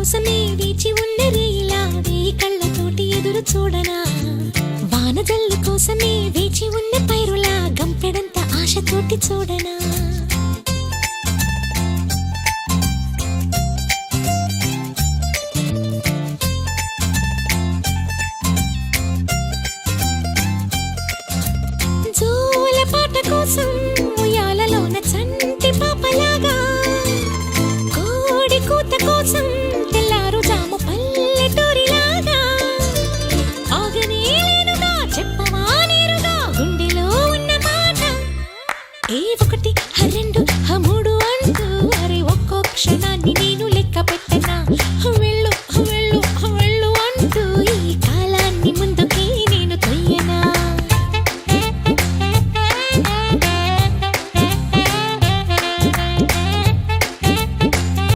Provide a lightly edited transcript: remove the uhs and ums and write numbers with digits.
కోసమే వేచి ఉన్న రేయిలా వేయి కళ్ళతోటి ఎదురు చూడనా వానజల్లు కోసమే వేచి ఉన్న పైరులా గంపెడంత ఆశతోటి చూడనా జోల పాట కోసం ఉయ్యాలలోన చంటి పాపలాగా కోడి కూత కోసం